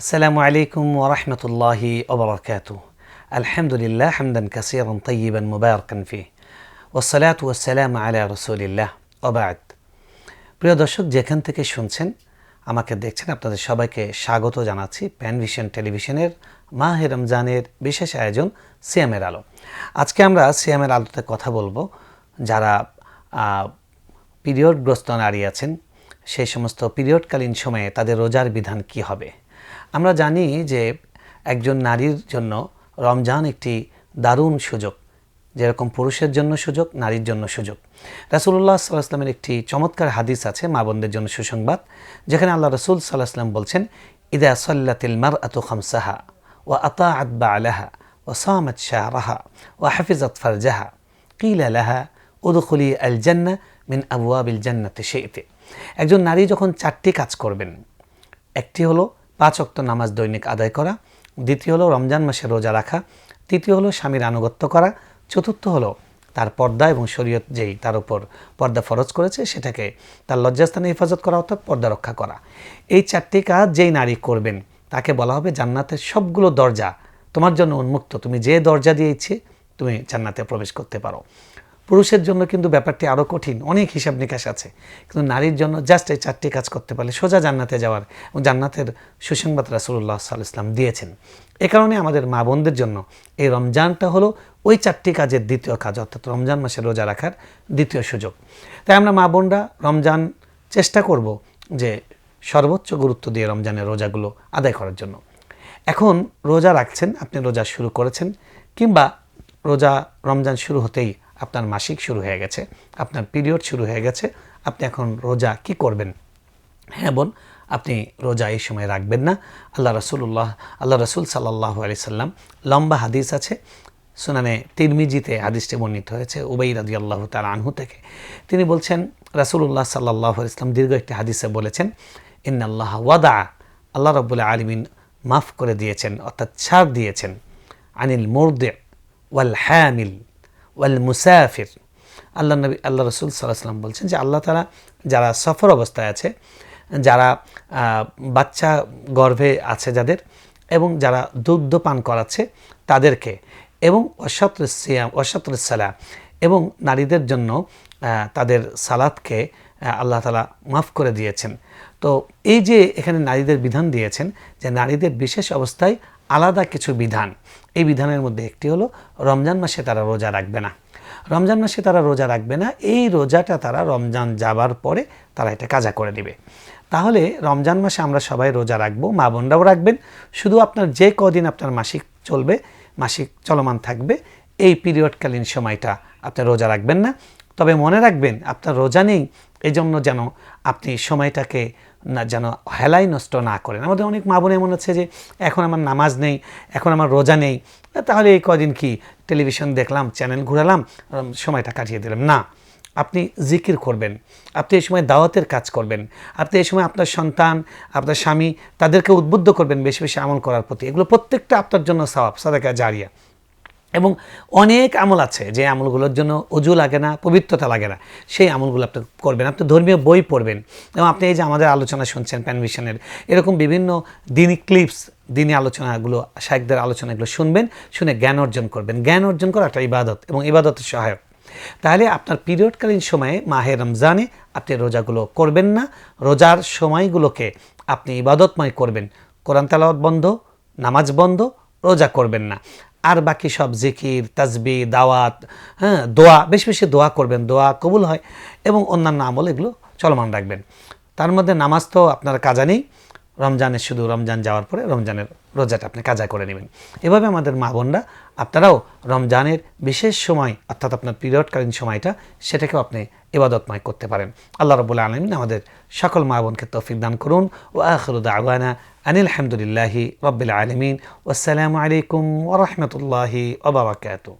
السلام عليكم ورحمة الله وبركاته. الحمد لله حمدا كثيرا طيبا مباركا فيه والصلاة والسلام على رسول الله وبعد. প্রিয় দর্শক, যেখান থেকে শুনছেন আমাকে দেখছেন, আপনাদের সবাইকে স্বাগত জানাচ্ছি প্যানভিশন টেলিভিশনের মাহে রমজানের বিশেষ আয়োজন সিয়ামের আলো। আজকে আমরা সিয়ামের আলোতে কথা বলবো যারা পিরিয়ডগ্রস্ত নারী আছেন, সেই সমস্ত পিরিয়ডকালীন সময়ে তাদের রোজার বিধান কি হবে। আমরা জানি যে একজন নারীর জন্য রমজান একটি দারুণ সুযোগ, যেরকম পুরুষের জন্য সুযোগ, নারীর জন্য সুযোগ। রাসূলুল্লাহ সাল্লাল্লাহু আলাইহি ওয়াসাল্লামের একটি চমৎকার হাদিস আছে মা বোনদের জন্য সুসংবাদ, যেখানে আল্লাহ রাসূল সাল্লাল্লাহু আলাইহি ওয়াসাল্লাম বলছেন, ইদা সাল্লাতিল মারআতু খামসাহা ওয়া আতাআত বা'লাহা ওয়া সামাত শাহরাহা ওয়া হাফিজাত ফারজাহা কিলা লাহা উদখুলি আল জান্নাহ মিন আবওয়াবিল জান্নাতি শি'তি। একজন নারী যখন চারটি কাজ করবেন, একটি হলো 5 ওয়াক্ত নামাজ দৈনিক আদায় করা, দ্বিতীয় হলো রমজান মাসে রোজা রাখা, তৃতীয় হলো স্বামীর আনুগত্য করা, চতুর্থ হলো তার পর্দা এবং শরীয়ত যেই তার উপর পর্দা ফরজ করেছে সেটাকে তার লজ্জাস্থানে হেফাজত করা, অর্থাৎ পর্দা রক্ষা করা। এই চারটি কাজ যেই নারী করবেন তাকে বলা হবে জান্নাতের সবগুলো দরজা তোমার জন্য উন্মুক্ত, তুমি যে দরজা দিয়ে ইচ্ছে তুমি জান্নাতে প্রবেশ করতে পারো। পুরুষের জন্য কিন্তু ব্যাপারটি আরও কঠিন, অনেক হিসাব নিকাশ আছে, কিন্তু নারীর জন্য জাস্ট এই চারটি কাজ করতে পারলে সোজা জান্নাতে যাওয়ার এবং জান্নাতের সুসংবাদ রাসূলুল্লাহ সাল্লাল্লাহু আলাইহি ওয়াসাল্লাম দিয়েছেন। এ কারণে আমাদের মা বোনদের জন্য এই রমজানটা হলো ওই চারটি কাজের দ্বিতীয় কাজ, অর্থাৎ রমজান মাসে রোজা রাখার দ্বিতীয় সুযোগ। তাই আমরা মা বোনরা রমজান চেষ্টা করব যে সর্বোচ্চ গুরুত্ব দিয়ে রমজানের রোজাগুলো আদায় করার জন্য। এখন রোজা রাখছেন, আপনি রোজা শুরু করেছেন, কিংবা রমজান শুরু হতেই আপনার মাসিক শুরু হয়ে গেছে, আপনার পিরিয়ড শুরু হয়ে গেছে, আপনি এখন রোজা কি করবেন? হ্যাঁ বোন, আপনি রোজা এই সময় রাখবেন না। আল্লাহ রাসূল সাল্লাল্লাহু আলাইহি সাল্লাম, লম্বা হাদিস আছে সুনানে তিরমিজিতে হাদিসটি বর্ণিত হয়েছে উবাই রাদিয়াল্লাহু তাআলা আনহু থেকে। তিনি বলছেন, রাসূলুল্লাহ সাল্লাল্লাহু আলাইহি সাল্লাম দীর্ঘ একটি হাদিসে বলেছেন, ইন্নাল্লাহ ওয়াদা, আল্লাহ রাব্বুল আলামিন মাফ করে দিয়েছেন, অর্থাৎ ছাড় দিয়েছেন, আনিল মুরদি ওয়াল হামিল ওয়াল মুসাফির। আল্লাহ রাসূল সাল্লাল্লাহু আলাইহি সাল্লাম বলছেন যে আল্লাহ তাআলা যারা সফর অবস্থায় আছে, যারা বাচ্চা গর্ভে আছে যাদের, এবং যারা দুগ্ধ পান করাচ্ছে তাদেরকে, এবং ওয়াশাত্রুস সালাহ, এবং নারীদের জন্য তাদের সালাতকে আল্লাহ তাআলা মাফ করে দিয়েছেন। তো এই যে এখানে নারীদের বিধান দিয়েছেন, যে নারীদের বিশেষ অবস্থায় আলাদা কিছু বিধান, এই বিধানের মধ্যে একটি হলো রমজান মাসে তারা রোজা রাখবে না। রমজান মাসে তারা রোজা রাখবে না, এই রোজাটা তারা রমজান যাবার পরে তারা এটা কাজা করে দিবে। তাহলে রমজান মাসে আমরা সবাই রোজা রাখবো, মা বোনরাও রাখবেন। শুধু আপনার যে কদিন আপনার মাসিক চলবে, মাসিক চলমান থাকবে, এই পিরিয়ডকালীন সময়টা আপনি রোজা রাখবেন না। তবে মনে রাখবেন, আপনার রোজা নেই এজন্য যেন আপনি সময়টাকে যেন হেলাই নষ্ট না করেন। আমাদের অনেক মা বোন এমন আছে যে এখন আমার নামাজ নেই, এখন আমার রোজা নেই, তাহলে এই কদিন কি টেলিভিশন দেখলাম, চ্যানেল ঘুরালাম, সময়টা কাটিয়ে দিলাম। না, আপনি জিকির করবেন, আপনি এই সময় দাওয়াতের কাজ করবেন, আপনি এই সময় আপনার সন্তান, আপনার স্বামী, তাদেরকে উদ্বুদ্ধ করবেন বেশি বেশি আমল করার প্রতি। এগুলো প্রত্যেকটা আপনার জন্য সওয়াব, সাদাকা জারিয়া। এবং অনেক আমল আছে যে আমলগুলোর জন্য অজু লাগে না, পবিত্রতা লাগে না, সেই আমলগুলো আপনি করবেন। আপনি ধর্মীয় বই পড়বেন, এবং আপনি এই যে আমাদের আলোচনা শুনছেন প্যানভিশনের, এরকম বিভিন্ন দিনী ক্লিপস, দিনী আলোচনাগুলো, শায়েখদের আলোচনাগুলো শুনবেন, শুনে জ্ঞান অর্জন করবেন। জ্ঞান অর্জন করা একটা ইবাদত এবং ইবাদতের সহায়ক। তাহলে আপনার পিরিয়ডকালীন সময়ে মাহে রমজানে আপনি রোজাগুলো করবেন না, রোজার সময়গুলোকে আপনি ইবাদতময় করবেন। কোরআন তেলাওয়াত বন্ধ, নামাজ বন্ধ, রোজা করবেন না। আর বাকি সব জিকির, তাসবিহ, দাওয়াত, দোয়া, বেশি বেশি দোয়া করবেন, দোয়া কবুল হয়, এবং অন্যান্য আমল এগুলো চলমান রাখবেন। তার মধ্যে নামাজ তো আপনার কাজা নেই, রমজানের শুধু রমজান যাওয়ার পরে রমজানের রোজাটা আপনি কাজা করে নেবেন। এভাবে আমাদের মা বোনরা, আপনারাও রমজানের বিশেষ সময়, অর্থাৎ আপনার পিরিয়ডকালীন সময়টা, সেটাকেও আপনি ইবাদতময় করতে পারেন। আল্লাহ রাব্বুল আলামিন আমাদের সকল মা বোনকে তৌফিক দান করুন। ওয়া আখিরু দাওয়ানা আনিল হামদুলিল্লাহি রাব্বিল আলামিন। ওয়াসসালামু আলাইকুম ওয়া রাহমাতুল্লাহি ওয়া বারাকাতুহু।